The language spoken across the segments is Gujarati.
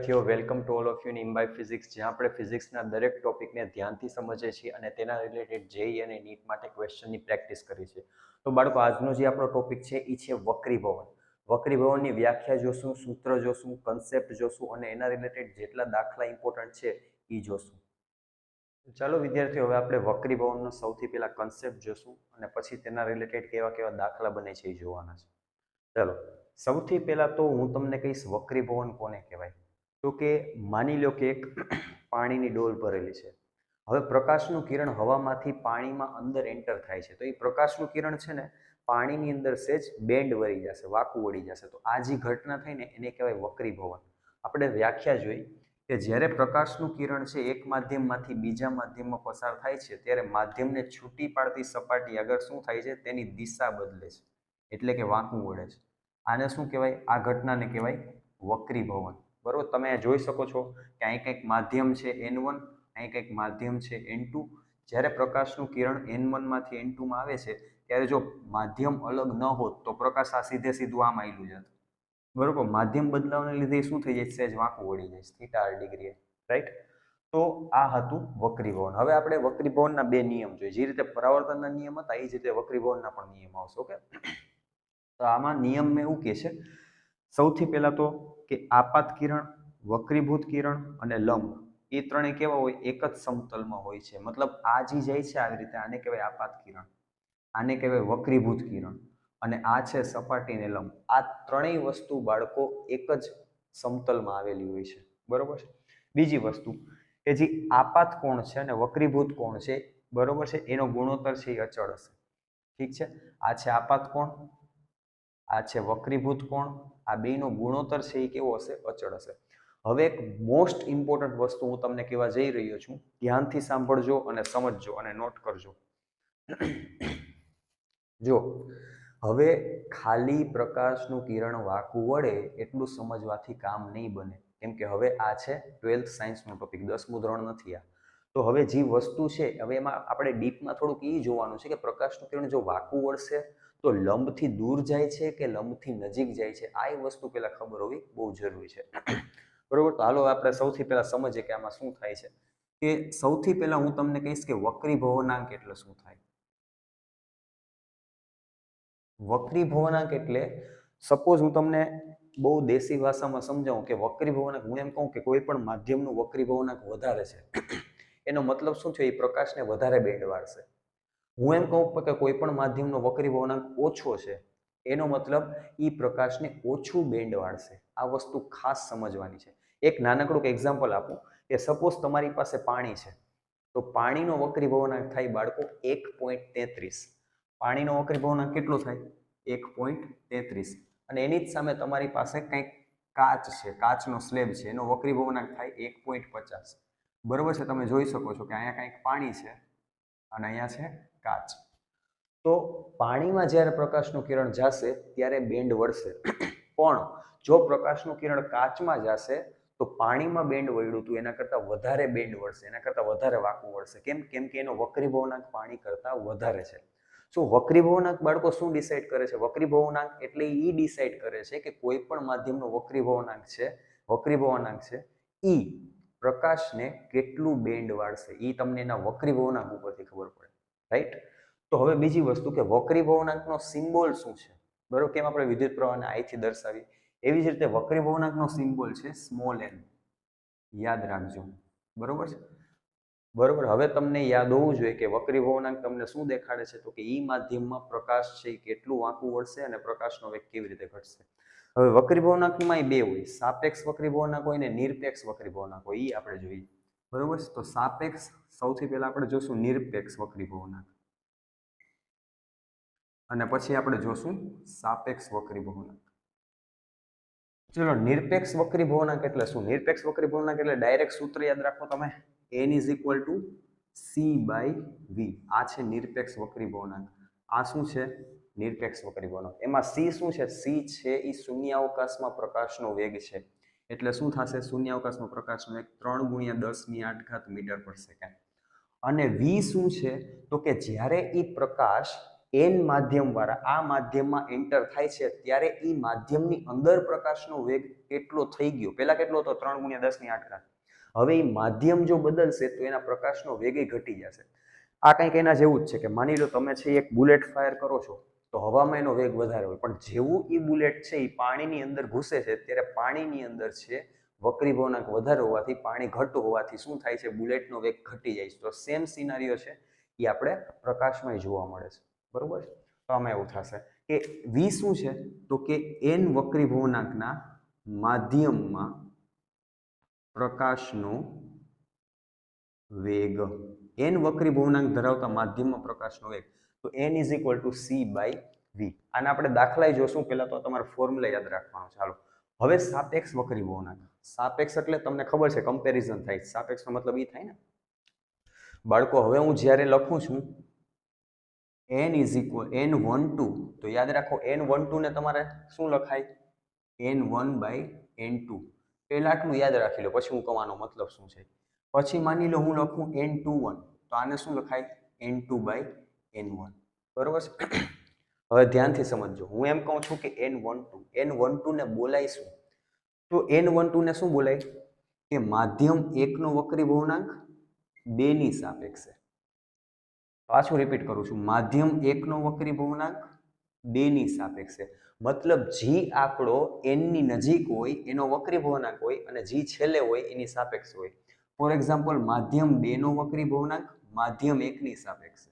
વિદ્યાર્થીઓ, welcome to all of you in by physics, જ્યાં આપણે ફિઝિક્સના દરેક ટોપિકને ધ્યાનથી સમજીએ છીએ અને તેના રિલેટેડ જેઈ અને નીટ માટે ક્વેશ્ચનની પ્રેક્ટિસ કરીએ છીએ. તો બાળકો, આજનો જે આપણો ટોપિક છે એ છે વક્રીભવન. વક્રીભવનની વ્યાખ્યા જોશું, સૂત્ર જોશું, કન્સેપ્ટ જોશું અને એના રિલેટેડ જેટલા દાખલા ઇમ્પોર્ટન્ટ છે એ જોશું. ચાલો વિદ્યાર્થીઓ, હવે આપણે વક્રીભવનનો સૌથી પહેલા કન્સેપ્ટ જોશું અને પછી તેના રિલેટેડ કેવા કેવા દાખલા બને છે એ જોવાના છે. ચાલો, સૌથી પહેલા તો હું તમને કહીશ વક્રીભવન કોને કહેવાય. તો કે માની લો કે એક પાણીની ડોલ ભરેલી છે. હવે પ્રકાશનું કિરણ હવામાંથી પાણીમાં અંદર એન્ટર થાય છે, તો એ પ્રકાશનું કિરણ છે ને પાણીની અંદર સેજ બેન્ડ વળી જશે, વાંકું વળી જશે. તો આ જે ઘટના થઈ ને એને કહેવાય વક્રીભવન. આપણે વ્યાખ્યા જોઈ કે જ્યારે પ્રકાશનું કિરણ છે એક માધ્યમમાંથી બીજા માધ્યમમાં પસાર થાય છે, ત્યારે માધ્યમને છૂટી પાડતી સપાટી આગળ શું થાય છે, તેની દિશા બદલે છે, એટલે કે વાંકું વળે છે. આને શું કહેવાય? આ ઘટનાને કહેવાય વક્રીભવન. બરોબર, તમે જોઈ શકો છો કે અહીં કંઈક માધ્યમ છે N1, અહીં કંઈક માધ્યમ છે N2. જ્યારે પ્રકાશનું કિરણ N1 માંથી N2 માં આવે છે, ત્યારે જો માધ્યમ અલગ ન હોત તો પ્રકાશ આ સીધે સીધું આમ આવેલું જતું. બરોબર, માધ્યમ બદલાવને લીધે શું થઈ જાય? સહેજ વાંકું વળી જાય θ ડિગ્રી, રાઈટ? તો આ હતું વક્રીભવન. હવે આપણે વક્રીભવનના બે નિયમ જોઈએ. જે રીતે પરાવર્તનના નિયમ હતા એ જ રીતે વક્રીભવનના પણ નિયમ આવશે. ઓકે, તો આમાં નિયમ એવું કહે છે, સૌથી પહેલા તો કે આપાત કિરણ, વક્રીભૂત કિરણ અને લંબ એ ત્રણેય કેવા હોય? એક જ સમતલમાં હોય છે. મતલબ આ જે જાય છે આવી રીતે, આને કહેવાય આપાત કિરણ, આને કહેવાય વક્રીભૂત કિરણ અને આ છે સપાટીને લંબ. આ ત્રણેય વસ્તુ બાળકો એક જ સમતલમાં આવેલી હોય છે. બરોબર છે. બીજી વસ્તુ કે જે આપાત કોણ છે અને વક્રીભૂત કોણ છે, બરોબર છે, એનો ગુણોત્તર છે એ અચળ હશે. ઠીક છે, આ છે આપાત કોણ, આ છે વક્રીભૂત કોણ, આ બેનો ગુણોત્તર છે એ કેવો હશે? અચળ હશે. હવે એક મોસ્ટ ઇમ્પોર્ટન્ટ વસ્તુ હું તમને કહેવા જઈ રહ્યો છું, ધ્યાનથી સાંભળજો અને સમજજો અને નોટ કરજો. જો હવે ખાલી પ્રકાશનું કિરણ વાંકું વળે એટલું સમજવાથી કામ નહીં બને, કેમ કે હવે આ છે 12th સાયન્સનો ટોપિક, 10મું ધોરણ નથી આ. તો હવે જે વસ્તુ છે, હવે એમાં આપણે ડીપમાં થોડુંક એ જોવાનું છે કે પ્રકાશનું કિરણ જો વાંકું વળશે તો લંબથી દૂર જાય છે કે લંબથી નજીક જાય છે, આ વસ્તુ પહેલા ખબર હોવી બહુ જરૂરી છે. બરોબર, તો હાલો આપણે સૌથી પહેલા સમજીએ કે આમાં શું થાય છે. કે સૌથી પહેલા હું તમને કહીશ કે વક્રીભવનાંક એટલે શું થાય. વક્રીભવનાંક એટલે, સપોઝ હું તમને બહુ દેશી ભાષામાં સમજાવું કે વક્રીભવનાંક, હું એમ કહું કે કોઈ પણ માધ્યમનું વક્રીભવનાંક વધારે છે, એનો મતલબ શું છે? એ પ્રકાશને વધારે બેન્ડ વાળશે. હું એમ કહું કે કોઈ પણ માધ્યમનો વક્રીભવનાંક ઓછો છે, એનો મતલબ એ પ્રકાશને ઓછું બેન્ડ વાળશે. આ વસ્તુ ખાસ સમજવાની છે. એક નાનકડું એક્ઝામ્પલ આપું કે સપોઝ તમારી પાસે પાણી છે, તો પાણીનો વક્રીભવનાંક થાય બાળકો 1.33. પાણીનો વક્રીભવનાંક કેટલો થાય? 1.33. અને એની જ સામે તમારી પાસે કંઈક કાચ છે, કાચનો સ્લેબ છે, એનો વક્રીભવનાંક થાય 1.50. બરોબર છે, તમે જોઈ શકો છો કે અહીંયા કંઈક પાણી છે અને અહીંયા છે કાચ. તો પાણીમાં જ્યારે પ્રકાશનું કિરણ જશે ત્યારે બેન્ડ વળશે, પણ જો પ્રકાશનું કિરણ કાચમાં જશે તો પાણીમાં બેન્ડ વળ્યું હતું એના કરતાં વધારે બેન્ડ વળશે, એના કરતાં વધારે વાંકું વળશે. કેમ? કેમ કે એનો વક્રીભવનાંક પાણી કરતાં વધારે છે. શું વક્રીભવનાંક બાળકો શું ડિસાઈડ કરે છે? વક્રીભવનાંક એટલે એ ડિસાઈડ કરે છે કે કોઈ પણ માધ્યમનો વક્રીભવનાંક છે એ પ્રકાશને કેટલું બેન્ડ વાળશે, એ તમને એના વક્રીભવનાંક ઉપરથી ખબર પડે, રાઈટ? તો હવે બીજી વસ્તુ કે વક્રીભવનાંકનો સિમ્બોલ શું છે? બરોબર, કેમ આપણે વિદ્યુત પ્રવાહને આઈથી દર્શાવી, એવી જ રીતે વક્રીભવનાંકનો સિમ્બોલ છે સ્મોલ n. યાદ રાખજો, બરોબર છે? બરોબર, હવે તમને યાદ હોવું જોઈએ કે વક્રીભવનાંક તમને શું દેખાડે છે? તો કે ઈ માધ્યમમાં પ્રકાશ છે કેટલું વાંકું વળશે અને પ્રકાશનો વેગ કેવી રીતે ઘટશે. હવે વક્રીભવનાંકમાં બે હોય, સાપેક્ષ વક્રીભવનાંક હોય ને નિરપેક્ષ વક્રીભવનાંક હોય, એ આપણે જોઈએ. બરોબર છે, તો સાપેક્ષ, સૌથી પહેલા આપણે જોશું નિરપેક્ષ વક્રીભવનાંક અને પછી આપણે જોશું સાપેક્ષ વક્રીભવનાંક. ચલો, નિરપેક્ષ વક્રીભવનાંક એટલે શું? નિરપેક્ષ વક્રીભવનાંક એટલે ડાયરેક્ટ સૂત્ર યાદ રાખો તમે, n = c/v. આ છે નિરપેક્ષ વક્રીભવનાંક. આ શું છે? નિરપેક્ષ વક્રીભવનાંક. એમાં c શું છે? c છે એ શૂન્યાવકાશમાં પ્રકાશનો વેગ છે. એટલે શું થશે? શૂન્યાવકાશમાં પ્રકાશનો વેગ 3 × 10⁸ મીટર પર સેકન્ડ. અને v શું છે? તો કે જ્યારે એ પ્રકાશ એન માધ્યમ વાળા આ માધ્યમમાં એન્ટર થાય છે ત્યારે એ માધ્યમની અંદર પ્રકાશનો વેગ કેટલો થઈ ગયો, પહેલા કેટલો હતો 3 × 10⁸. હવે એ માધ્યમ જો બદલશે તો એના પ્રકાશનો વેગ ઘટી જશે. આ કંઈક એના જેવું જ છે કે માની લો તમે છે એક બુલેટ ફાયર કરો છો તો હવામાં એનો વેગ વધારે હોય, પણ જેવું એ બુલેટ છે એ પાણીની અંદર ઘૂસે છે ત્યારે પાણીની અંદર છે વક્રીભવનાંક વધારે હોવાથી, પાણી ઘટ્ટ હોવાથી શું થાય છે, બુલેટનો વેગ ઘટી જાય છે. તો સેમ સિનારીઓ છે એ આપણે પ્રકાશમાં જોવા મળે છે. બરોબર છે. તો આમાં એવું થશે કે v શું છે તો કે n વક્રીભવનાંકના માધ્યમમાં પ્રકાશનો વેગ, n વક્રીભવનાંક ધરાવતા માધ્યમમાં પ્રકાશનો વેગ, તો n = c/v. આને આપણે દાખલા જોશું, પહેલા તો તમારે ફોર્મ્યુલા યાદ રાખવાનો. ચાલો હવે સાપેક્ષ વક્રીભવનાંક. સાપેક્ષ એટલે તમને ખબર છે કમ્પેરિઝન થાય. સાપેક્ષનો મતલબ એ થાય ને બાળકો. હવે હું જ્યારે લખું છું n=n12, તો યાદ રાખો n12 ને તમારે શું લખાય, n1/n2. પહેલા આટલું યાદ રાખી લો, પછી હું કહેવાનો મતલબ શું છે. પછી માની લો હું લખું n21, તો આને શું લખાય, n2/n1. બરોબર છે. હવે ધ્યાનથી સમજજો, હું એમ કહું છું કે n12 ને બોલાય શું, તો n12 ને શું બોલાય કે માધ્યમ 1 નો વક્રીભવનાંક 2 ની સાપેક્ષે. પાછું રિપીટ કરું છું, માધ્યમ 1 નો વક્રીભવનાંક 2 ની સાપેક્ષે. મતલબ જી આંકડો n ની નજીક હોય એનો વક્રીભવનાંક હોય અને જી છેલ્લે હોય એની સાપેક્ષ હોય. ફોર એક્ઝામ્પલ, માધ્યમ 2 નો વક્રીભવનાંક માધ્યમ 1 ની સાપેક્ષે.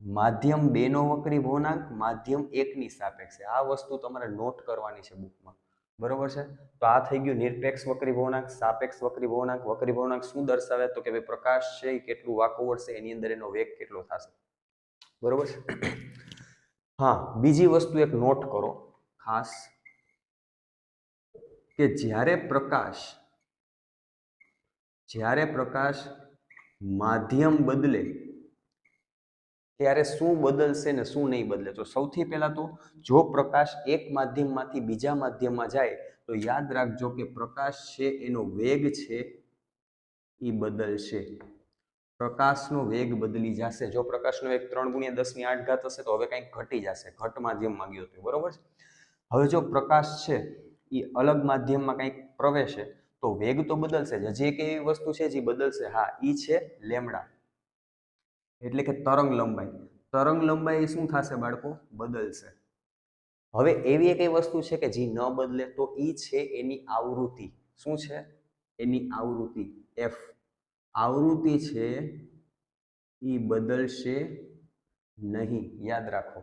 માધ્યમ 2 નો વક્રીભવનાંક માધ્યમ 1 ની સાપેક્ષે. આ વસ્તુ તમારે નોટ કરવાની છે બુકમાં. બરોબર છે. તો આ થઈ ગયું નિરપેક્ષ વક્રીભવનાંક, સાપેક્ષ વક્રીભવનાંક. વક્રીભવનાંક શું દર્શાવે તો કે ભાઈ પ્રકાશ છે એ કેટલું વાંકું વળશે, એની અંદર એનો વેગ કેટલો થશે. બરોબર છે. હા, બીજી વસ્તુ એક નોટ કરો ખાસ, કે જ્યારે પ્રકાશ માધ્યમ બદલે ત્યારે શું બદલશે ને શું નહીં બદલે. તો સૌથી પહેલા તો જો પ્રકાશ એક માધ્યમમાંથી બીજા માધ્યમમાં જાય તો યાદ રાખજો કે પ્રકાશ છે એનો વેગ છે એ બદલશે. પ્રકાશનો વેગ બદલી જશે. જો પ્રકાશનો વેગ 3 × 10⁸ હશે તો હવે કંઈક ઘટી જશે, ઘટ માધ્યમમાં ગયો તો. બરોબર છે. હવે જો પ્રકાશ છે એ અલગ માધ્યમમાં કંઈક પ્રવેશે તો વેગ તો બદલશે જ. હજી એક એવી વસ્તુ છે જે બદલશે, હા, એ છે લેમ્ડા, એટલે કે તરંગ લંબાઈ. તરંગ લંબાઈ શું થશે બાળકો, બદલશે. હવે એવી એક વસ્તુ છે કે જે ન બદલે, તો એ છે એની આવૃત્તિ. શું છે એની આવૃત્તિ, f. આવૃત્તિ છે એ બદલશે નહીં. યાદ રાખો,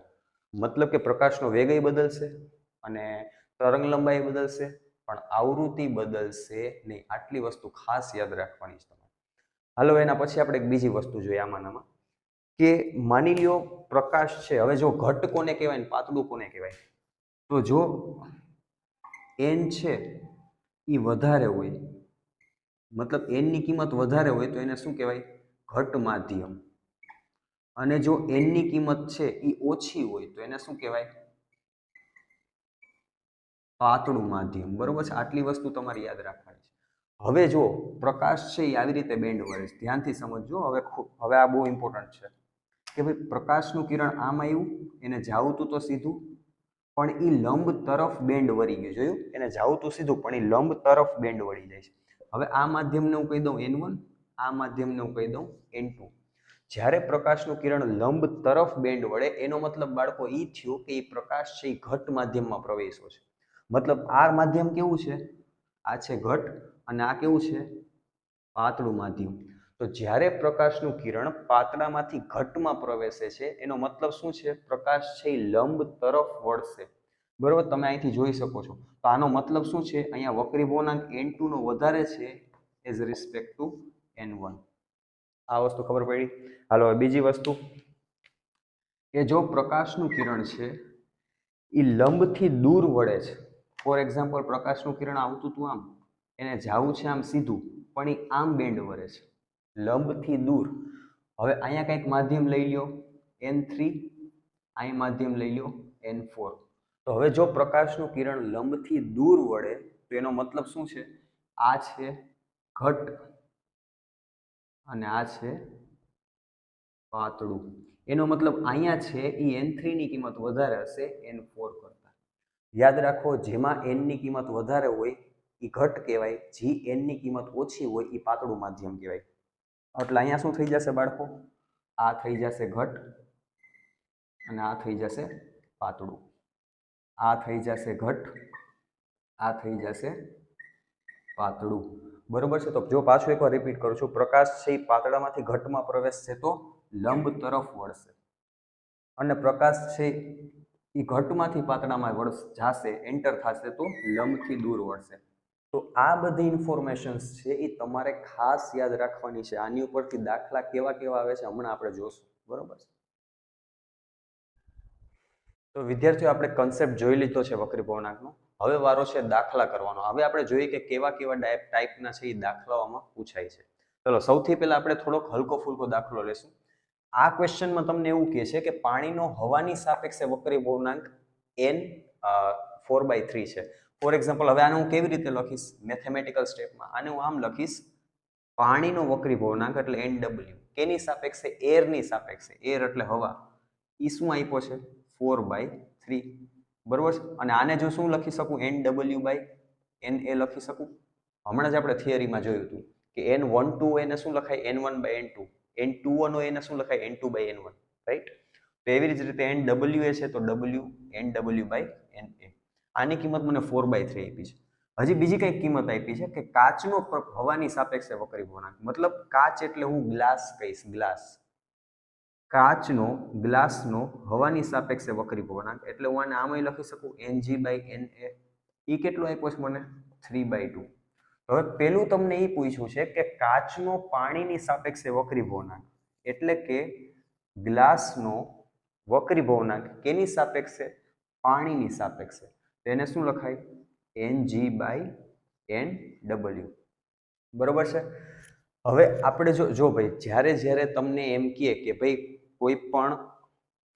મતલબ કે પ્રકાશનો વેગ બદલશે અને તરંગ લંબાઈ બદલશે, પણ આવૃત્તિ બદલશે નહીં. આટલી વસ્તુ ખાસ યાદ રાખવાની છે તમારે. હાલો, એના પછી આપણે એક બીજી વસ્તુ જોઈએ આમાં, કે માની લ્યો પ્રકાશ છે. હવે જો ઘટ કોને કહેવાય ને પાતળું કોને કહેવાય, તો જો n છે એ વધારે હોય, મતલબ n ની કિંમત વધારે હોય તો એને શું કહેવાય, ઘટ માધ્યમ. અને જો n ની કિંમત છે એ ઓછી હોય તો એને શું કહેવાય, પાતળું માધ્યમ. બરોબર છે. આટલી વસ્તુ તમારે યાદ રાખવાની છે. હવે જો પ્રકાશ છે એ આવી રીતે બેન્ડ વળે છે, ધ્યાનથી સમજજો. હવે આ બહુ ઇમ્પોર્ટન્ટ છે કે ભાઈ પ્રકાશનું કિરણ આમ આવ્યું, એને જાવતું તો સીધું, પણ એ લંબ તરફ બેન્ડ વળી ગયું. જોયું, એને જાવતું સીધું પણ એ લંબ તરફ બેન્ડ વળી જાય છે. હવે આ માધ્યમને હું કહી દઉં n1, આ માધ્યમને હું કહી દઉં n2. જ્યારે પ્રકાશનું કિરણ લંબ તરફ બેન્ડ વળે એનો મતલબ બાળકો એ થયો કે એ પ્રકાશ છે એ ઘટ માધ્યમમાં પ્રવેશ્યો છે. મતલબ આ માધ્યમ કેવું છે, આ છે ઘટ અને આ કેવું છે, પાતળું માધ્યમ. તો જ્યારે પ્રકાશનું કિરણ પાતળામાંથી ઘટમાં પ્રવેશે છે એનો મતલબ શું છે, પ્રકાશ છે એ લંબ તરફ વળશે. બરોબર, તમે અહીંથી જોઈ શકો છો. તો આનો મતલબ શું છે, અહીંયા વક્રીભવનાંક n2 નો વધારે છે એઝ રિસ્પેક્ટ ટુ n1. આ વસ્તુ ખબર પડી. હાલો, બીજી વસ્તુ કે જો પ્રકાશનું કિરણ છે એ લંબથી દૂર વળે છે. ફોર એક્ઝામ્પલ, પ્રકાશનું કિરણ આવતું હતું આમ, એને જવું છે આમ સીધું, પણ એ આમ બેન્ડ વળે છે લંબથી દૂર. હવે અહીંયા કંઈક માધ્યમ લઈ લ્યો n3, અહીં માધ્યમ લઈ લ્યો n4. તો હવે જો પ્રકાશનું કિરણ લંબથી દૂર વળે તો એનો મતલબ શું છે, આ છે ઘટ અને આ છે પાતળું. એનો મતલબ અહીંયા છે એ n3 ની કિંમત વધારે હશે n4 કરતા. યાદ રાખો, જેમાં n ની કિંમત વધારે હોય એ ઘટ કહેવાય, જે n ની કિંમત ઓછી હોય એ પાતળું માધ્યમ કહેવાય. એટલે અહીંયા શું થઈ જશે બાળકો? આ થઈ જશે ઘટ અને આ થઈ જશે પાતળું. આ થઈ જશે ઘટ, આ થઈ જશે પાતળું. બરોબર છે? તો જો પાછું એકવાર રિપીટ કરું છું, પ્રકાશ છે એ પાતળામાંથી ઘટમાં પ્રવેશશે તો લંબ તરફ વળશે, અને પ્રકાશ છે એ ઘટમાંથી પાતળામાં જશે, એન્ટર થશે તો લંબથી દૂર વળશે. તો આ બધી ઇન્ફોર્મેશન્સ છે એ તમારે ખાસ યાદ રાખવાની છે. આની ઉપરથી દાખલા કેવા કેવા આવે છે હમણાં આપણે જોશું. બરોબર છે? તો વિદ્યાર્થીઓ, આપણે કન્સેપ્ટ જોઈ લીધો છે વક્રી પૂર્ણાંકનો. હવે વારો છે દાખલા કરવાનો. હવે આપણે જોઈએ કે કેવા કેવા ટાઈપના છે એ દાખલાઓમાં પૂછાય છે. ચલો, સૌથી પહેલા આપણે થોડોક હલકો ફૂલકો દાખલો લેશું. આ ક્વેશ્ચનમાં તમને એવું કહે છે કે પાણીનો હવાની સાપેક્ષે વક્રી પૂર્ણાંક n 4/3 છે. ફોર એક્ઝામ્પલ, હવે આને હું કેવી રીતે લખીશ મેથેમેટિકલ સ્ટેપમાં? આને હું આમ લખીશ, પાણીનો વક્રી પૂર્ણાંક એટલે NW કેની સાપેક્ષે? એરની સાપેક્ષે. એર એટલે હવા. એ શું આપ્યો છે? 4/3. બરોબર છે? અને આને જો શું લખી શકું? NW/NA લખી શકું. હમણાં જ આપણે થિયરીમાં જોયું હતું કે N12 એને શું લખાય? N1/N2. N21 હોય એને શું લખાય? N2/N1. રાઈટ? તો એવી જ રીતે NWA છે તો NW/NA. આની કિંમત મને 4/3 આપી છે. હજી બીજી કઈ કિંમત આપી છે કે કાચનો હવાની સાપેક્ષે વક્રી પૂર્ણાંક. મતલબ કાચ એટલે હું ગ્લાસ કહીશ, ગ્લાસ. કાચનો, ગ્લાસનો હવાની સાપેક્ષે વક્રી પૂર્ણાંક એટલે હું આને આમાં લખી શકું Ng/Na. એ કેટલો આપ્યો છે મને? 3/2. હવે પેલું તમને એ પૂછ્યું છે કે કાચનો પાણીની સાપેક્ષે વક્રી પૂર્ણાંક એટલે કે ગ્લાસનો વક્રી પૂર્ણાંક કેની સાપેક્ષે? પાણીની સાપેક્ષે. તેને શું લખાય? Ng/Nw. બરોબર છે? હવે આપણે જો ભાઈ જ્યારે તમને એમ કહે કે ભાઈ કોઈ પણ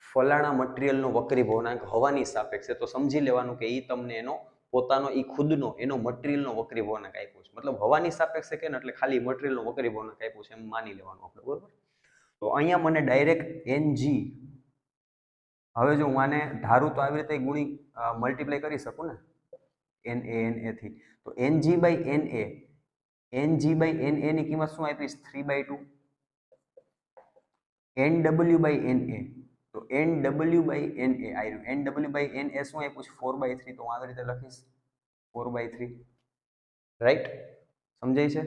ફલાણા મટીરિયલનો વક્રી પૂર્ણાંક હવાની સાપેક્ષે, તો સમજી લેવાનું કે એ તમને એનો પોતાનો ખુદનો એનો મટીરિયલનો વક્રી પૂર્ણાંક આપ્યો છે. મતલબ હવાની સાપેક્ષે કે ને એટલે ખાલી મટીરિયલનો વક્રી પૂર્ણાંક આપ્યો છે એમ માની લેવાનું આપણે. બરોબર? તો અહીંયા મને ડાયરેક્ટ Ng, હવે જો હું આને ધારું તો આવી રીતે મલ્ટીપ્લાય કરી શકું ને Na થી. તો Ng/Na ની કિંમત શું આપીશ? 3/2. NW/Na, તો NW/Na આવ્યું. NW/Na શું આપ્યું છે? 4/3. તો હું આવી રીતે લખીશ 4/3. રાઈટ? સમજાય છે?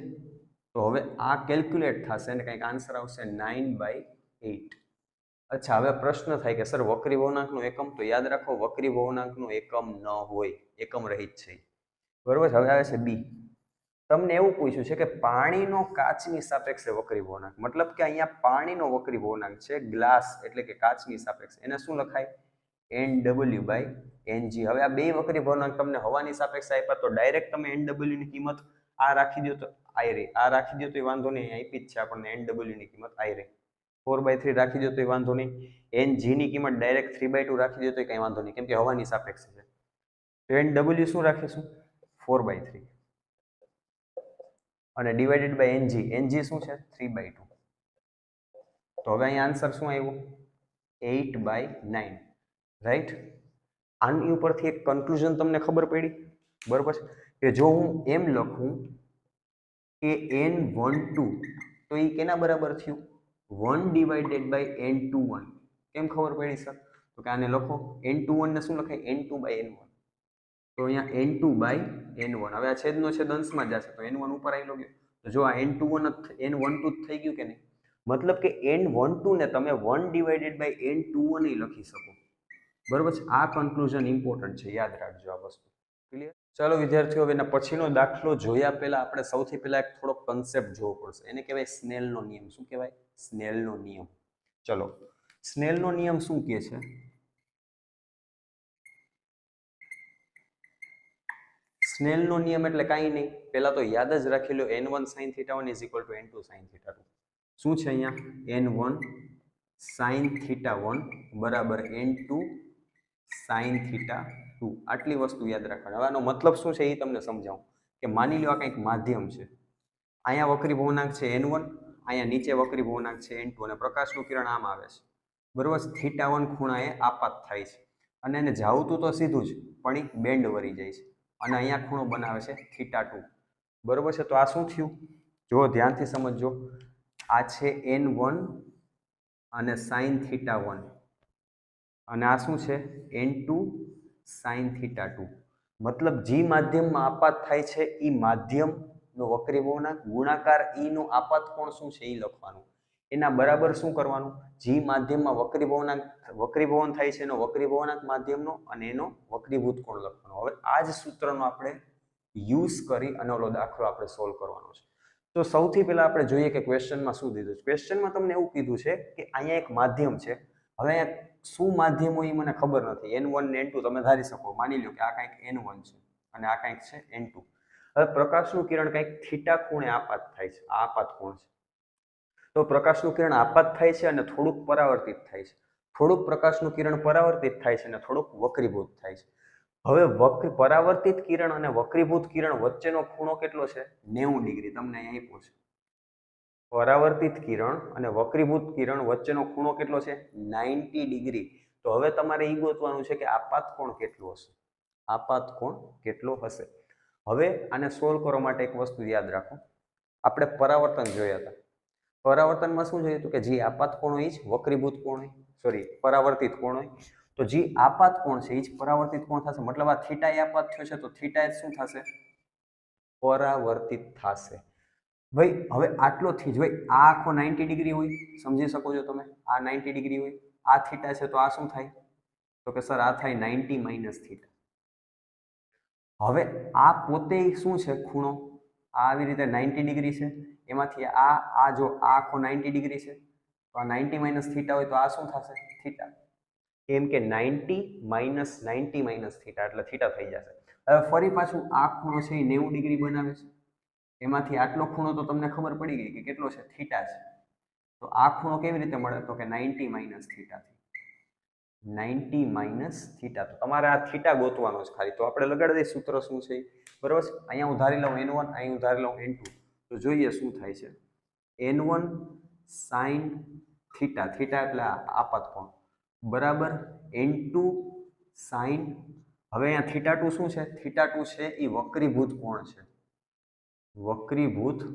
તો હવે આ કેલ્ક્યુલેટ થશે અને કંઈક આન્સર આવશે 9/8. અચ્છા, હવે પ્રશ્ન થાય કે સર વક્રી પૂર્ણાંકનો એકમ? તો યાદ રાખો, વક્રી પૂર્ણાંકનો એકમ ન હોય, એકમ રહિત છે. બરોબર? હવે આવે છે બી. તમને એવું પૂછ્યું છે કે પાણીનો કાચની સાપેક્ષે વક્રી પૂર્ણાંક. મતલબ કે અહીંયા પાણીનો વક્રી પૂર્ણાંક છે ગ્લાસ એટલે કે કાચની સાપેક્ષે. એને શું લખાય? NW/Ng. હવે આ બે વક્રી પૂર્ણાંક તમને હવાની સાપેક્ષે આપ્યા તો ડાયરેક્ટ તમે NW ની કિંમત આ રાખી દો તો આઈ રહી. આ રાખી દો તો વાંધો નહીં, આપી જ છે આપણને NW ની કિંમત આઈ રહી. 4/3 રાખી દો તો વાંધો નહીં. Ng ની કિંમત ડાયરેક્ટ 3/2 રાખી દો તો કંઈ વાંધો નહીં, કેમ કે હવાની સાપેક્ષે છે. તો NW શું રાખીશું? 4/3. અને ડિવાઇડેડ બાય Ng. Ng શું છે? 3/2. તો હવે અહીંયા આન્સર શું આવ્યું? 8/9. રાઈટ? આની ઉપરથી એક કન્ક્લુઝન તમને ખબર પડી? બરોબર છે? કે જો હું એમ લખું કે N12 તો એ કેના બરાબર થયું? 1/N21. કેમ ખબર પડી સર? તો કે આને લખો N21 ને શું લખાય? N2/N1. તો અહીંયા N2/N1. હવે આ છેદનો છેદ અંશમાં જશે તો N1 ઉપર આવી લો. તો જો આ N12 N12 થઈ ગયું કે નહીં? મતલબ કે N12 ને તમે 1/N21 લખી શકો. બરોબર છે? આ કન્ક્લુઝન ઇમ્પોર્ટન્ટ છે, યાદ રાખજો આ વસ્તુ. ક્લિયર? ચલો વિદ્યાર્થીઓ, એના પછીનો દાખલો જોયા પહેલા આપણે સૌથી પહેલા એક થોડો કન્સેપ્ટ જોવો પડશે. એને કહેવાય સ્નેલનો નિયમ. શું કહેવાય? સ્નેલનો નિયમ. ચલો, સ્નેલનો નિયમ શું કહે છે? સ્નેલનો નિયમ એટલે કાંઈ નહીં, પહેલા તો યાદ જ રાખી લો N1 sin θ1 = N2 sin θ2. શું છે અહીંયા? N1 sin θ1 બરાબર N2 sin θ2. આટલી વસ્તુ યાદ રાખવાની. હવે આનો મતલબ શું છે એ તમને સમજાવું. કે માની લો આ કંઈક માધ્યમ છે, અહીંયા વક્રી પૂર્ણાંક છે N1 અહીંયા નીચે વક્રી ભવનાંક છે n2 અને પ્રકાશનું કિરણ આમ આવે છે બરોબર θ1 ખૂણાએ આપાત થાય છે અને એને જાવતું તો સીધું જ પણ એ બેન્ડ વળી જાય છે અને અહીંયા ખૂણો બનાવે છે θ2 બરોબર છે તો આ શું થયું જો ધ્યાનથી સમજજો આ છે n1 અને sin θ1 અને આ શું છે n2 sin θ2 મતલબ જે માધ્યમમાં આપાત થાય છે એ માધ્યમનો વક્રી ભવનાંક ગુણાકાર ઈ નો આપાત કોણ શું છે એ લખવાનું એના બરાબર શું કરવાનું જે માધ્યમમાં વક્રી ભવન થાય છે એનો વક્રી ભવનાંક માધ્યમનો અને એનો વક્રીભૂત કોણ લખવાનો હવે આ જ સૂત્રનો આપણે યુઝ કરી અને ઓલો દાખલો આપણે સોલ્વ કરવાનો છે તો સૌથી પહેલા આપણે જોઈએ કે ક્વેશ્ચનમાં શું દીધું છે ક્વેશ્ચનમાં તમને એવું કીધું છે કે અહીંયા એક માધ્યમ છે હવે અહીંયા શું માધ્યમ હોય એ મને ખબર નથી n1 ને n2 તમે ધારી શકો માની લો કે આ કંઈક n1 છે અને આ કંઈક છે n2 હવે પ્રકાશનું કિરણ કંઈક થીટા ખૂણે આપાત થાય છે આ આપાત કોણ છે તો પ્રકાશનું કિરણ આપાત થાય છે અને થોડુંક પરાવર્તિત થાય છે થોડુંક પ્રકાશનું કિરણ પરાવર્તિત થાય છે અને થોડુંક વક્રીભૂત થાય છે હવે પરાવર્તિત કિરણ અને વક્રીભૂત કિરણ વચ્ચેનો ખૂણો કેટલો છે 90 ડિગ્રી તમને અહીં આપ્યો છે પરાવર્તિત કિરણ અને વક્રીભૂત કિરણ વચ્ચેનો ખૂણો કેટલો છે 90 ડિગ્રી તો હવે તમારે એ ગોતવાનું છે કે આપાત કોણ કેટલો હશે આપાત કોણ કેટલો હશે હવે આને સોલ્વ કરવા માટે એક વસ્તુ યાદ રાખો આપણે પરાવર્તન જોયા હતા પરાવર્તનમાં શું જોયું હતું કે જે આપાત કોણ હોય જ વક્રીભૂત કોણ હોય સોરી પરાવર્તિત કોણ હોય તો જે આપાત કોણ છે એ જ પરાવર્તિત કોણ થશે મતલબ આ થીટા આપાત થયો છે તો થીટા શું થશે પરાવર્તિત થશે ભાઈ હવે આટલો થી જ ભાઈ આ આખો 90 ડિગ્રી હોય સમજી શકો છો તમે આ 90 ડિગ્રી હોય આ થીટા છે તો આ શું થાય તો કે સર આ થાય 90 માઇનસ થીટા હવે આ પોતે શું છે ખૂણો આ આવી રીતે 90 ડિગ્રી છે એમાંથી આ જો આ આખો 90 ડિગ્રી છે તો આ 90 માઇનસ થીટા હોય તો આ શું થશે થીટા કેમ કે 90 માઇનસ 90 માઇનસ થીટા એટલે થીટા થઈ જશે હવે ફરી પાછું આ ખૂણો છે એ 90 ડિગ્રી બનાવે છે એમાંથી આટલો ખૂણો તો તમને ખબર પડી ગઈ કે કેટલો છે થીટા છે તો આ ખૂણો કેવી રીતે મળે તો કે 90 માઇનસ થીટા 90 માઇનસ થીટા તો તમારે આ થીટા ગોતવાનો છે ખાલી તો આપણે લગાડી દઈએ સૂત્ર શું છે બરોબર છે અહીંયા હું ધારી લઉં n1 અહીં હું ધારી લઉં n2 તો જોઈએ શું થાય છે n1 sin થીટા થીટા એટલે આપાત કોણ બરાબર n2 sin હવે અહીંયા θ2 શું છે θ2 છે એ વક્રીભૂત કોણ છે વક્રીભૂત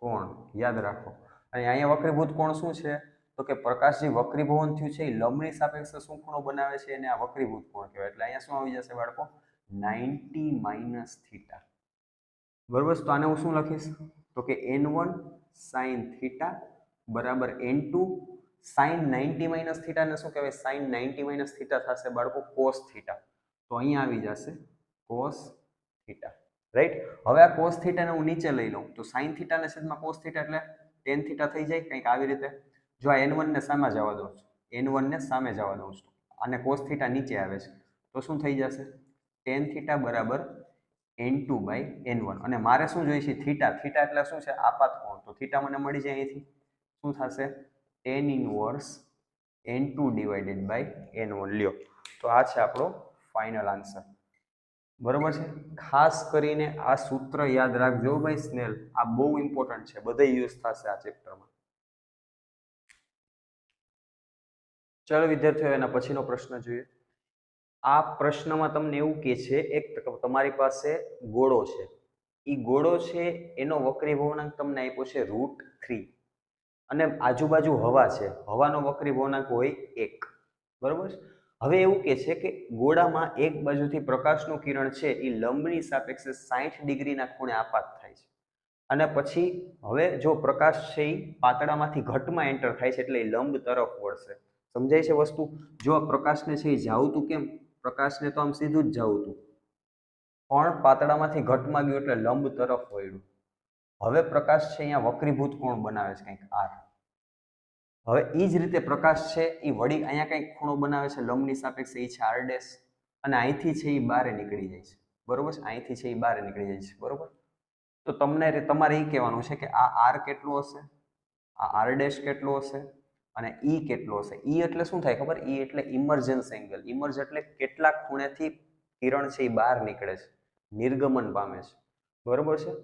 કોણ યાદ રાખો અને અહીંયા વક્રીભૂત કોણ શું છે તો કે પ્રકાશ જે વક્રીભવન થયું છે એ લંબની સાપેક્ષે શું ખૂણો બનાવે છે એને આ વક્રીભૂત કોણ કહેવાય એટલે અહીંયા શું આવી જશે બાળકો 90 માઇનસ થીટા બરોબર તો આને હું શું લખીશ તો કે n1 sin થીટા બરાબર n2 sin 90 માઇનસ થીટા ને શું કહેવાય sin 90 માઇનસ થીટા થશે બાળકો cos થીટા તો અહીંયા આવી જશે cos થીટા રાઈટ હવે આ cos થીટા ને હું નીચે લઈ લઉં તો sin થીટા ને છેદમાં cos થીટા એટલે tan થીટા થઈ જાય કંઈક આવી રીતે જો આ n1 ને સામે જવા દઉં છું n1 ને સામે જવા દઉં છું અને cos થીટા નીચે આવે છે તો શું થઈ જશે tan થીટા બરાબર n2 બાય n1 અને મારે શું જોઈએ છે થીટા થીટા એટલે શું છે આપાત કોણ તો થીટા મને મળી જાય અહીંથી શું થશે tan inverse n2 divided by n1 લ્યો તો આ છે આપણો ફાઇનલ આન્સર બરોબર છે ખાસ કરીને આ સૂત્ર યાદ રાખજો ભાઈ સ્નેલ આ બહુ ઇમ્પોર્ટન્ટ છે બધે યુઝ થશે આ ચેપ્ટરમાં ચલો વિદ્યાર્થીઓ એના પછીનો પ્રશ્ન જોઈએ આ પ્રશ્નમાં તમને એવું કહે છે એક તમારી પાસે ગોળો છે એ ગોળો છે એનો વક્રી ભવનાંક તમને આપ્યો છે √3 અને આજુબાજુ હવા છે હવાનો વક્રી ભવનાંક હોય 1 બરોબર હવે એવું કહે છે કે ગોળામાં એક બાજુથી પ્રકાશનું કિરણ છે એ લંબની સાપેક્ષે 60 ડિગ્રીના ખૂણે આપાત થાય છે અને પછી હવે જો પ્રકાશ છે એ પાતળામાંથી ઘટમાં એન્ટર થાય છે એટલે એ લંબ તરફ વળશે સમજાય છે વસ્તુ જો પ્રકાશને છે એ જાવતું કેમ પ્રકાશને તો આમ સીધું જ જાવતું પણ પાતળામાંથી ઘટમાં ગયું એટલે લંબ તરફ વળ્યું હવે પ્રકાશ છે અહીંયા વક્રીભૂત કોણ બનાવે છે કંઈક r હવે એ જ રીતે પ્રકાશ છે એ વળી અહીંયા કંઈક ખૂણો બનાવે છે લંબની સાપેક્ષે એ છે r' અને અહીંથી છે એ બહાર નીકળી જાય છે બરોબર છે અહીંથી છે એ બહાર નીકળી જાય છે બરોબર તો તમારે એ કહેવાનું છે કે આ r કેટલો હશે આ r' કેટલો હશે અને ઈ કેટલો હશે ઈ એટલે શું થાય ખબર ઈ એટલે ઇમર્જન્સ એંગલ ઇમર્જ એટલે કેટલા ખૂણેથી કિરણ છે એ બહાર નીકળે છે નિર્ગમન પામે છે બરોબર છે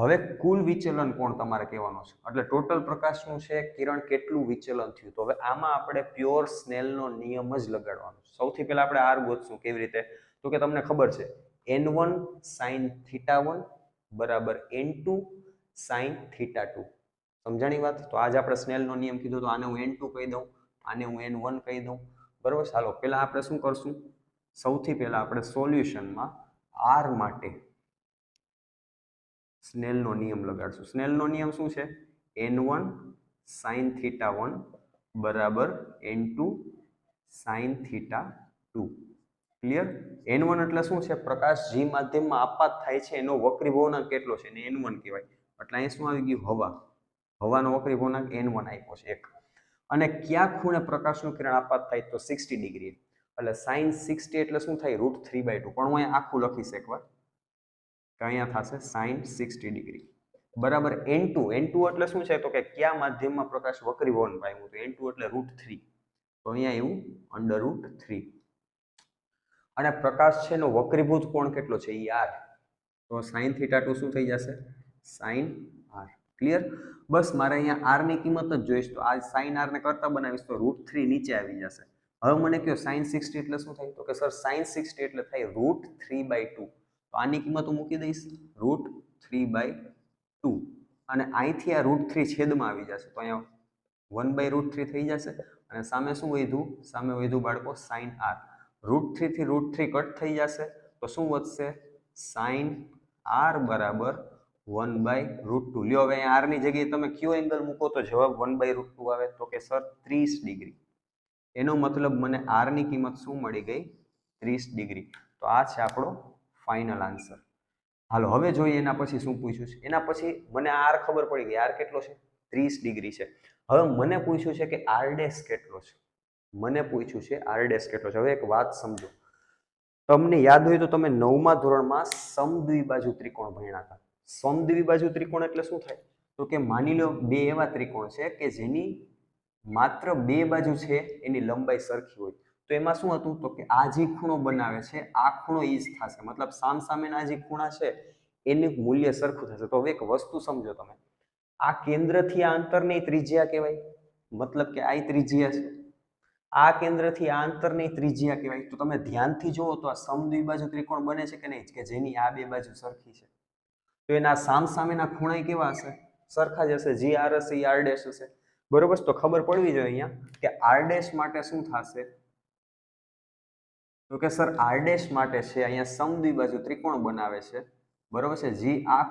હવે કુલ વિચલન કોણ તમારે કહેવાનું છે, એટલે ટોટલ પ્રકાશનું છે કિરણ કેટલું વિચલન થયું. તો હવે આમાં આપણે પ્યોર સ્નેલનો નિયમ જ લગાડવાનો છે. સૌથી પહેલા આપણે આર ગોતશું. કેવી રીતે? તો કે તમને ખબર છે n1 sin θ1 બરાબર n2 sin θ2. સમજાણી વાત? તો આજે આપણે સ્નેલનો નિયમ કીધો તો આને હું n2 કહી દઉં, આને હું n1 કહી દઉં. બરોબર. ચાલો પહેલા આપણે શું કરશું? સૌથી પહેલા આપણે સોલ્યુશનમાં આર માટે સ્નેલનો નિયમ લગાડશું. સ્નેલનો નિયમ શું છે? n1 sin θ1 બરાબર n2 sin θ2. ક્લિયર? n1 એટલે શું છે? પ્રકાશ જે માધ્યમમાં આપાત થાય છે એનો વક્રીભવનાંક કેટલો છે, એને n1 કહેવાય. એટલે અહીં શું આવી ગયું? હવા. હવાનો વક્રીભવનાંક n1 આપ્યો છે એક. અને કયા ખૂણે પ્રકાશનું કિરણ આપાત થાય? તો 60 ડિગ્રી. એટલે sin 60 એટલે શું થાય? √3/2. પણ હું અહીંયા આખું લખીશ એકવાર. તો અહીંયા થશે sin 60 ડિગ્રી બરાબર n2. n2 એટલે શું છે? તો કે કયા માધ્યમમાં પ્રકાશ વક્રીભવન પામ્યું? તો n2 એટલે √3. તો અહીંયા એવું √3. અને પ્રકાશ છે એનો વક્રીભૂત કોણ કેટલો છે? એ r. તો sin θ2 શું થઈ જશે? sin r. ક્લિયર? બસ મારે અહીંયા r ની કિંમત જ જોઈશ. તો આ sin r ને કરતા બનાવીશ તો √3 નીચે આવી જશે. હવે મને કહો sin 60 એટલે શું થાય? તો કે સર sin 60 એટલે થાય √3/2. તો આની કિંમત હું મૂકી દઈશ √3/2. અને અહીંથી આ √3 છેદમાં આવી જશે. તો અહીંયા 1/√3 થઈ જશે. અને સામે શું વધ્યું? સામે વધ્યું બાળકો sin r. √3 થી √3 કટ થઈ જશે. તો શું વધશે? sin r બરાબર 1/√2. લ્યો હવે r ની જગ્યાએ તમે કયો એંગલ મૂકો તો જવાબ 1/√2 આવે? તો કે સર 30 ડિગ્રી. એનો મતલબ મને r ની કિંમત શું મળી ગઈ? 30 ડિગ્રી. તો આ છે આપણો ફાઇનલ આન્સર. હાલો હવે જોઈએ એના પછી શું પૂછ્યું છે. એના પછી મને r ખબર પડી ગઈ. r કેટલો છે? 30 ડિગ્રી છે. હવે મને પૂછ્યું છે કે r ડેશ કેટલો છે. મને પૂછ્યું છે r ડેશ કેટલો છે. હવે એક વાત સમજો. તમને યાદ હોય તો તમે 9મા ધોરણમાં સમદ્વિબાજુ ત્રિકોણ ભણ્યા હતા. સમદ્વિબાજુ ત્રિકોણ એટલે શું થાય? તો કે માની લો બે એવા ત્રિકોણ છે કે જેની માત્ર બે બાજુ છે એની લંબાઈ સરખી હોય. તો એમાં શું હતું? તો કે આ જે ખૂણો બનાવે છે આ ખૂણો ઈ જ થશે. મતલબ સામસામેના જે ખૂણા છે એનું મૂલ્ય સરખું થશે. તો હવે એક વસ્તુ સમજો તમે. આ કેન્દ્રથી આ અંતરની ત્રિજ્યા કહેવાય. મતલબ કે આ ત્રિજ્યા છે. આ કેન્દ્રથી આ અંતરની ત્રિજ્યા કહેવાય. તો તમે ધ્યાનથી જુઓ તો આ સમદ્વિબાજુ ત્રિકોણ બને છે કે નહીં? કે જેની આ બે બાજુ સરખી છે. તો એના સામસામેના ખૂણા કેવા હશે? સરખા જ હશે. જે r હશે એ r ડેશ હશે. બરોબર. તો ખબર પડવી જોઈએ અહીંયા કે r ડેશ માટે શું થશે? તો કે સર r ડેશ માટે છે અહીંયા સમદ્વિબાજુ ત્રિકોણ બનાવે છે. બરોબર છે. જે આ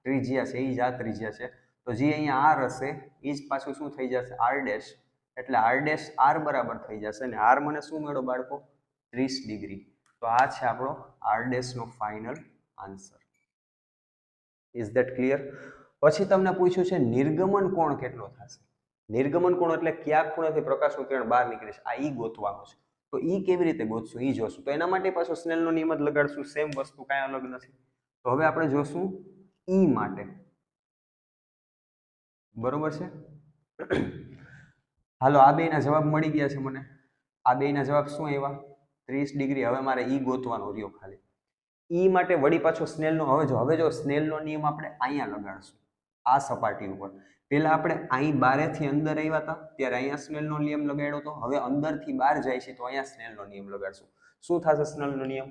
ત્રિજ્યા છે એ જ આ ત્રિજ્યા છે. તો જે અહીંયા r હશે એ જ પાછું શું થઈ જશે? r dash. એટલે r ડેશ r બરાબર થઈ જશે. અને r મને શું મળ્યો બાળકો? 30 ડિગ્રી. તો આ છે આપણો r ડેશ નો final answer. Is that clear? પછી તમને પૂછ્યું છે નિર્ગમન કોણ કેટલો થશે. નિર્ગમન કોણ એટલે કયા ખૂણેથી પ્રકાશનું કિરણ બહાર નીકળે છે. આ ઈ ગોતવાનું છે. તો ઈ કેવી રીતે ગોતશું ઈ જોશું. તો એના માટે પાછો સ્નેલનો નિયમ જ લગાડશું. સેમ વસ્તુ કાંઈ અલગ નથી. તો હવે આપણે જોશું ઈ માટે. બરોબર છે. હાલો આ બેના જવાબ મળી ગયા છે મને. આ બેના જવાબ શું આવ્યા? 30 ડિગ્રી. હવે મારે ઈ ગોતવાનો રહ્યો ખાલી. ઈ માટે વળી પાછો સ્નેલનો હવે જો સ્નેલનો નિયમ આપણે અહીંયા લગાડશું આ સપાટી ઉપર. પહેલા આપણે અહીં બારેથી અંદર આવ્યા હતા ત્યારે અહીંયા સ્નેલનો નિયમ લગાડ્યો હતો. હવે અંદરથી બહાર જાય છે તો અહીંયા સ્નેલનો નિયમ લગાડશું. શું થશે સ્નેલનો નિયમ?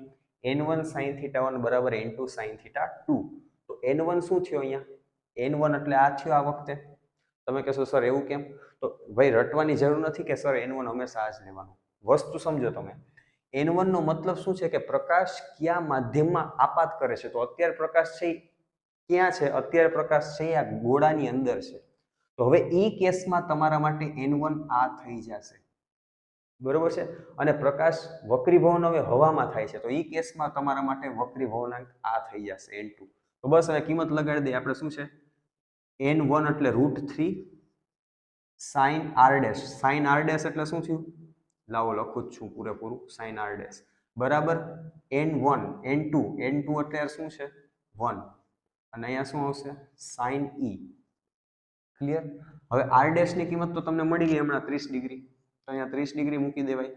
n1 sin θ1 બરાબર n2 sin θ2. તો n1 શું થયો અહીંયા? n1 એટલે આ થયો આ વખતે. તમે કહેશો સર એવું કેમ? તો ભાઈ રટવાની જરૂર નથી કે સર n1 હંમેશા આ જ લેવાનું. વસ્તુ સમજો તમે. n1 નો મતલબ શું છે? કે પ્રકાશ કયા માધ્યમમાં આપાત કરે છે. તો અત્યારે પ્રકાશ છે ક્યાં છે? અત્યારે પ્રકાશ છે આ ગોળાની અંદર છે. તો હવે ઈ કેસમાં તમારા માટે n1 આ થઈ જશે. બરોબર છે. અને પ્રકાશ વક્રીભવન હવે હવામાં થાય છે. તો ઈ કેસમાં તમારા માટે વક્રીભવનાંક આ થઈ જશે n2. તો બસ હવે કિંમત લગાડી દઈએ આપણે. શું છે? n1 એટલે √3 sin r dash. sin r dash એટલે શું થયું? લાવો લખું જ છું પૂરેપૂરું. sin r ડેશ બરાબર n1 n2 n2 એટલે શું છે? 1. અને અહીંયા શું આવશે? sin e. ક્લિયર? હવે r ડેશ ની કિંમત તો તમને મળી ગઈ હમણાં 30 ડિગ્રી. તો અહીંયા 30 ડિગ્રી મૂકી દેવાય.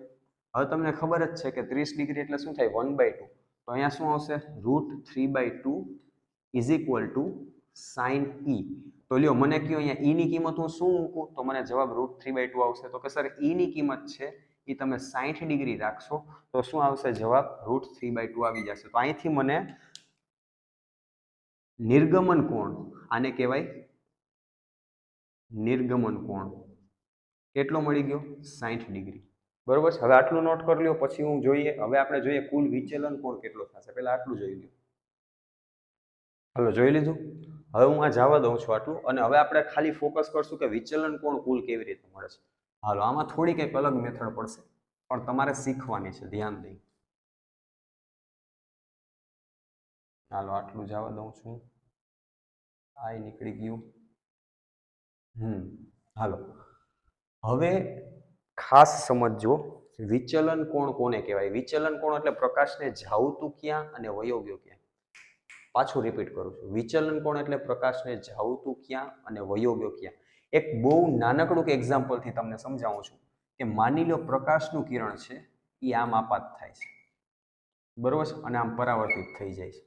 હવે તમને ખબર જ છે કે 30 ડિગ્રી એટલે શું થાય? 1/2. તો અહીંયા શું આવશે? √3/2 ઇઝ ઇક્વલ ટુ સાઇન ઈ. તો લ્યો મને કયો અહીંયા ઈ ની કિંમત હું શું મૂકું તો મને જવાબ √3/2 આવશે. તો કે સર ઈ ની કિંમત છે એ તમે 60 ડિગ્રી રાખશો તો શું આવશે જવાબ √3/2 આવી જશે. તો અહીંથી મને નિર્ગમન કોણ, આને કહેવાય નિર્ગમન કોણ, કેટલો મળી ગયો 60 ડિગ્રી. બરોબર છે. હવે આટલું નોટ કરી લ્યો. પછી હું જોઈએ, હવે આપણે જોઈએ કુલ વિચલન કોણ કેટલો થશે. પહેલા આટલું જોઈ લ્યો. હાલો જોઈ લીધું. હવે હું આ જવા દઉં છું આટલું, અને હવે આપણે ખાલી ફોકસ કરશું કે વિચલન કોણ કુલ કેવી રીતે મળે છે. હાલો આમાં થોડી કંઈક અલગ મેથડ પડશે પણ તમારે શીખવાની છે, ધ્યાન દઈ. હાલો આટલું જવા દઉં છું. આ નીકળી ગયું. હાલો હવે ખાસ સમજજો વિચલન કોણ કોને કહેવાય. વિચલન કોણ એટલે પ્રકાશને જાવતું ક્યાં અને વયો ગયો ક્યાં. પાછું રિપીટ કરું છું. વિચલન કોણ એટલે પ્રકાશને જાવતું ક્યાં અને વયો ગયો ક્યાં. એક બહુ નાનકડું એક્ઝામ્પલથી તમને સમજાવું છું કે માની લો પ્રકાશનું કિરણ છે એ આમ આપાત થાય છે, બરોબર છે, અને આમ પરાવર્તિત થઈ જાય છે.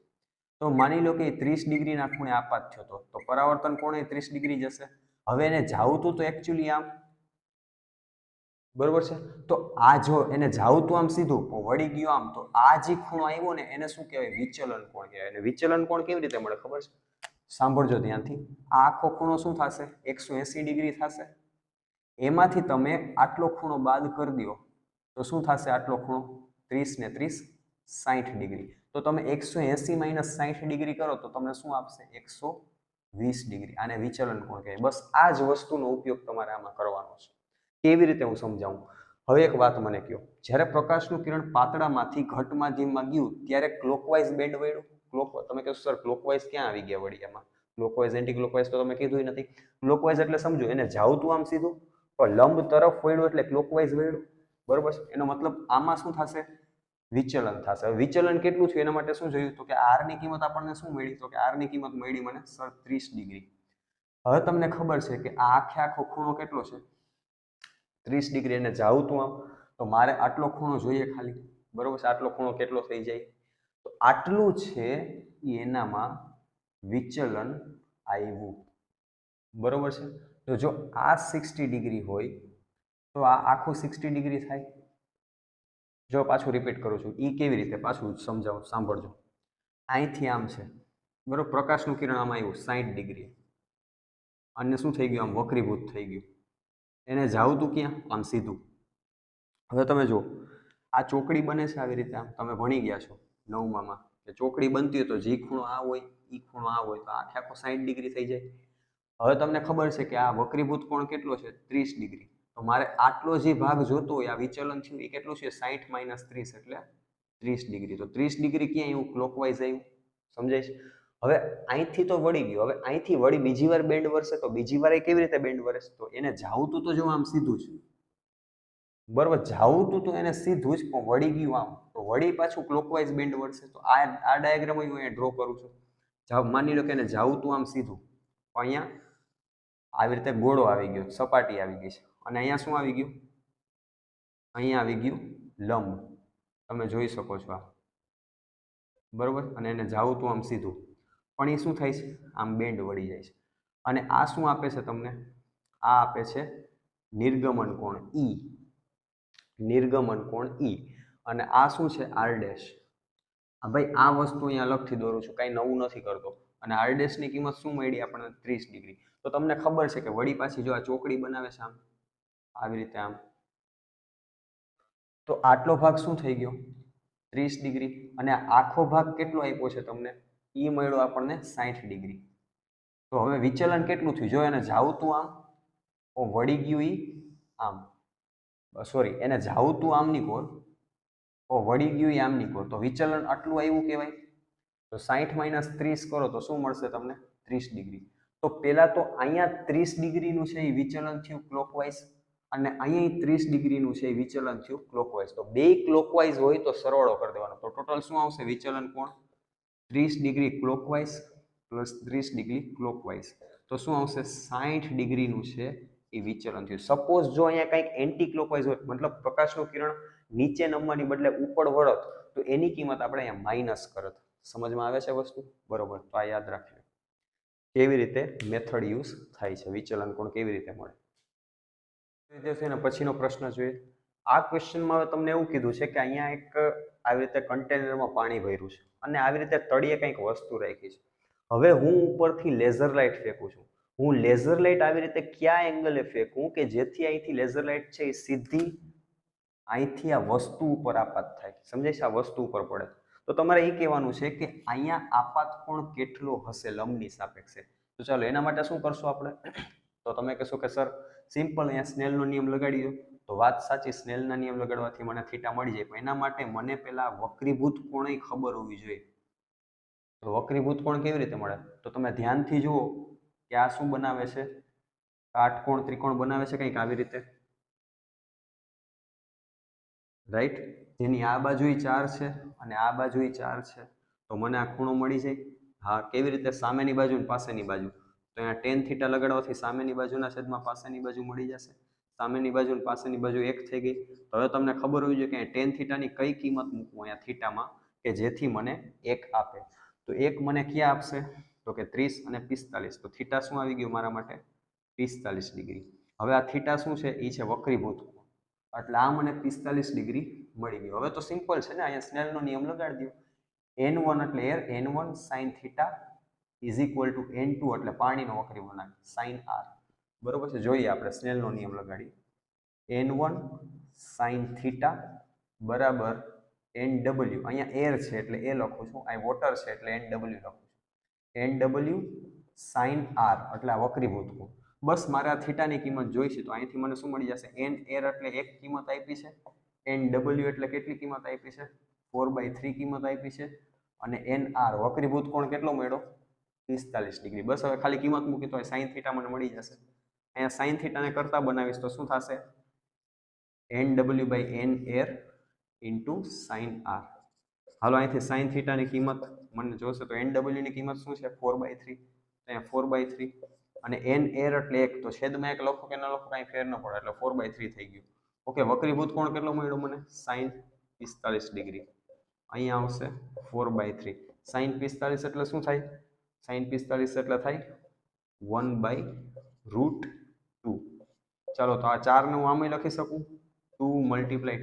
તો માની લો કે 30 ડિગ્રીના ખૂણે આપાત થયો તો પરાવર્તન કોણ 30 ડિગ્રી જશે. હવે એને જાવતું તો એકચ્યુઅલી આમ, બરોબર છે. તો આ જો એને જાવતું આમ સીધું વળી ગયો આમ, તો આ જે ખૂણો આવ્યો ને એને શું કહેવાય વિચલન કોણ કહેવાય. અને વિચલન કોણ કેવી રીતે મળે ખબર છે? સાંભળજો ધ્યાનથી. આ આખો ખૂણો શું થશે 180 ડિગ્રી થશે. એમાંથી તમે આટલો ખૂણો બાદ કરી દો તો શું થશે આટલો ખૂણો 30 ને 30 60 ડિગ્રી. તો તમે 180 માઇનસ 60 ડિગ્રી કરો તો તમને શું આપશે 120 ડિગ્રી. આને વિચલન કોણ કહેવાય. બસ આ જ વસ્તુનો ઉપયોગ તમારે આમાં કરવાનો છે. કેવી રીતે હું સમજાવું. હવે એક વાત મને કહો, જ્યારે પ્રકાશનું કિરણ પાતળામાંથી ઘટ માધ્યમમાં ગયું ત્યારે ક્લોકવાઇઝ બેન્ડ વળ્યું. તમે કહેશો સર ક્લોકવાઇઝ ક્યાં આવી ગયા વળી એમાં? ક્લોકવાઇઝ એન્ટી ક્લોકવાઇઝ તો તમે કીધું નથી. ક્લોકવાઇઝ એટલે સમજો એને જાવતું આમ સીધું પણ લંબ તરફ વળ્યું એટલે ક્લોકવાઇઝ વળ્યું, બરોબર છે. એનો મતલબ આમાં શું થશે વિચલન થશે. વિચલન કેટલું છે એના માટે શું જોયું તો કે આર ની કિંમત આપણને શું મળી તો કે આર ની કિંમત મળી મને સર 30 ડિગ્રી. હવે તમને ખબર છે કે આ આખો ખૂણો કેટલો છે 30 ડિગ્રી. એને જાવતું આમ તો મારે આટલો ખૂણો જોઈએ ખાલી, બરોબર છે. આટલો ખૂણો કેટલો થઈ જાય તો આટલું છે એનામાં વિચલન આવ્યું, બરોબર છે. તો જો આ 60 ડિગ્રી હોય તો આ આખું 60 ડિગ્રી થાય. જો પાછું રિપીટ કરું છું, એ કેવી રીતે પાછું સમજાવું સાંભળજો. અહીંથી આમ છે, બરોબર, પ્રકાશનું કિરણ આમાં આવ્યું 60 ડિગ્રી અને શું થઈ ગયું આમ વક્રીભૂત થઈ ગયું. એને જાવતું ક્યાં આમ સીધું. હવે તમે જો આ ચોકડી બને છે આવી રીતે, આમ તમે ભણી ગયા છો 9માં કે ચોકડી બનતી હોય તો જે ખૂણો આ હોય એ ખૂણો આ હોય તો આખે આખો 60 ડિગ્રી થઈ જાય. હવે તમને ખબર છે કે આ વક્રીભૂત કોણ કેટલો છે 30 ડિગ્રી. તો મારે આટલો જે ભાગ જોતો હોય આ વિચલન થયું એ કેટલું છે 60 માઇનસ 30 એટલે 30 ડિગ્રી. તો 30 ડિગ્રી ક્યાં આવ્યું ક્લોકવાઇઝ આવ્યું, સમજાય છે. હવે અહીંથી તો વળી ગયો, હવે અહીંથી વળી બીજી વાર બેન્ડ વરસે તો બીજી વાર કેવી રીતે બેન્ડ વરસે તો એને જાવતું તો જો આમ સીધું જ, બરોબર, જાવતું તો એને સીધું જ પણ વળી ગયું આમ તો વળી પાછું ક્લોકવાઇઝ બેન્ડ વરસે. તો આ ડાયાગ્રામ હું અહીંયા ડ્રો કરું છું. માની લો કે એને જાવતું આમ સીધું પણ અહીંયા આવી રીતે ગોળો આવી ગયો, સપાટી આવી ગઈ છે, અને અહીંયા શું આવી ગયું અહીંયા આવી ગયું લંબ, તમે જોઈ શકો છો આ, બરોબર. અને એને જાવતું આમ સીધું પણ એ શું થાય છે આમ બેન્ડ વળી જાય છે. અને આ શું આપે છે તમને, આ આપે છે નિર્ગમન કોણ ઈ, નિર્ગમન કોણ ઈ. અને આ શું છે આર ડેશ. ભાઈ આ વસ્તુ અહીંયા અલગથી દોરું છું, કાંઈ નવું નથી કરતો. અને આર ડેશ ની કિંમત શું મળી આપણને 30 ડિગ્રી. તો તમને ખબર છે કે વળી પાછી જો આ ચોકડી બનાવે છે આમ આવી રીતે આમ, તો આટલો ભાગ શું થઈ ગયો 30 ડિગ્રી. અને આખો ભાગ કેટલો આપ્યો છે તમને ઈ મળ્યો આપણને 60 ડિગ્રી. તો હવે વિચલન કેટલું થયું જો એને જાવતું આમ ઓ વળી ગયું ઈ આમ, સોરી એને જાવતું આમની કોર ઓ વળી ગયું ઈ આમની કોર, તો વિચલન આટલું આવ્યું કહેવાય. તો 60 માઇનસ 30 કરો તો શું મળશે તમને 30 ડિગ્રી. તો પહેલા તો અહીંયા 30 ડિગ્રીનું છે એ વિચલન થયું ક્લોકવાઇઝ, અને અહીંયા 30 ડિગ્રીનું છે એ વિચલન થયું ક્લોકવાઇઝ. તો બે ક્લોકવાઇઝ હોય તો સરવાળો કરી દેવાનો. તો ટોટલ શું આવશે વિચલન કોણ 30 degree clockwise plus 30 degree clockwise. તો શું આવશે 60 ડિગ્રીનું છે એ વિચલન થયું. સપોઝ જો અહીંયા કંઈક એન્ટી ક્લોકવાઇઝ હોય, મતલબ પ્રકાશનું કિરણ નીચે નમવાની બદલે ઉપર વળત, તો એની કિંમત આપણે અહીંયા માઇનસ કરત. સમજમાં આવે છે વસ્તુ, બરોબર. તો આ યાદ રાખજો. કેવી રીતે મેથડ યુઝ થાય છે, વિચલન કોણ કેવી રીતે મળે. વિદ્યાર્થીઓને પછીનો પ્રશ્ન જોઈએ. આ ક્વેશ્ચનમાં હવે તમને એવું કીધું છે કે અહીંયા એક આવી રીતે કન્ટેનરમાં પાણી ભર્યું છે અને આવી રીતે તળિયે કંઈક વસ્તુ રાખી છે. હવે હું ઉપરથી લેઝર લાઇટ ફેંકું છું. હું લેઝર લાઇટ આવી રીતે કયા એંગલે ફેંકું કે જેથી અહીંથી લેઝર લાઇટ છે એ સીધી અહીંથી આ વસ્તુ ઉપર આપાત થાય. સમજાય છે? આ વસ્તુ ઉપર પડે. તો તમારે એ કહેવાનું છે કે અહીંયા આપાત કોણ કેટલો હશે લંબની સાપેક્ષે. તો ચાલો એના માટે શું કરશું આપણે? તો તમે કહેશો કે સર સિમ્પલ અહીંયા સ્નેલનો નિયમ લગાડી દો. તો વાત સાચી, સ્નેલના નિયમ લગાડવાથી મને થીટા મળી જાય, પણ એના માટે મને પહેલા વક્રીભૂત કોણ ખબર હોવી જોઈએ. તો વક્રીભૂત કોણ કેવી રીતે મળે? તો તમે ધ્યાનથી જુઓ કે આ શું બનાવે છે, કાટકોણ ત્રિકોણ બનાવે છે કંઈક આવી રીતે, રાઈટ? જેની આ બાજુ 4 છે અને આ બાજુ 4 છે. તો મને આ ખૂણો મળી જાય. હા, કેવી રીતે? સામેની બાજુ અને પાસેની બાજુ. તો અહીંયા ટેન થીટા લગાડવાથી સામેની બાજુના છેદમાં પાસેની બાજુ મળી જશે. સામેની બાજુ અને પાસેની બાજુ 1 થઈ ગઈ. તો હવે તમને ખબર હોવી જોઈએ કે ટેન થીટાની કઈ કિંમત મૂકવું અહીંયા થીટામાં કે જેથી મને 1 આપે. તો 1 મને ક્યાં આપશે? તો કે 30 અને 45. તો થીટા શું આવી ગયું મારા માટે? 45 ડિગ્રી. હવે આ થીટા શું છે? એ છે વક્રીભૂત. એટલે આ મને 45 ડિગ્રી મળી ગયું. હવે તો સિમ્પલ છે ને, અહીંયા સ્નેલનો નિયમ લગાડી દો. n1 એટલે air, n1 sin theta is equal to n2 એટલે પાણીનો વક્રીભવનાંક sin r. બરોબર છે? જોઈએ આપણે સ્નેલનો નિયમ લગાડી. n1 sin થીટા બરાબર nw. અહીંયા એર છે એટલે એ લખું છું, અહીં વોટર છે એટલે nw લખું છું. nw sin r એટલે આ વક્રીભૂત કોણ. બસ મારે આ થીટાની કિંમત જોઈશે. તો અહીંથી મને શું મળી જશે? n એર એટલે એક કિંમત આપી છે, nw એટલે કેટલી કિંમત આપી છે? 4/3 કિંમત આપી છે, અને nr વક્રીભૂત કોણ કેટલો મળ્યો? 45 ડિગ્રી. બસ હવે ખાલી કિંમત મૂકી તો sin થીટા મને મળી જશે. અહીંયા sin થીટાને કરતા બનાવીશ તો શું થશે? nw/n air into sin r. હાલો અહીંથી sin થીટાની કિંમત મને જોશે તો nw ની કિંમત શું છે? 4/3. અહીંયા 4/3 અને n એર એટલે 1, તો છેદમાં 1 લખો કે ન લખો કાંઈ ફેર ન પડે એટલે 4/3 થઈ ગયું. ઓકે, વક્રીભૂત કોણ કેટલો મળ્યો મને? sin 45 degree. અહીંયા આવશે 4/3. sin 45 એટલે શું થાય? sin 45 એટલે થાય 1/√2. ચાલો, તો આ 4 ને હું આમે લખી શકું, 2 ×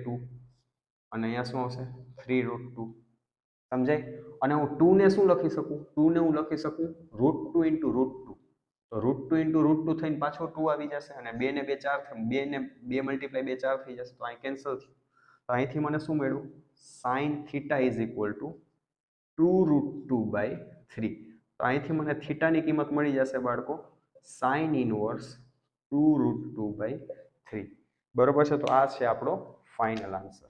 2 અને અહીંયા શું આવશે? 3√2. સમજાય? અને હું 2 ને શું લખી શકું? 2 ને હું લખી શકું √2 × √2. તો √2 × √2 થઈને પાછો 2 આવી જશે અને 2 ને 2 4 2 ને 2 × 2 4 થઈ જશે. તો અહીં કેન્સલ થયું. તો અહીંથી મને શું મળ્યું? sin theta is equal to 2√2/3. તો અહીંથી મને થીટાની કિંમત મળી જશે બાળકો sin ઇનવર્સ 2√2/3. બરોબર છે? તો આ છે આપણો ફાઇનલ આન્સર.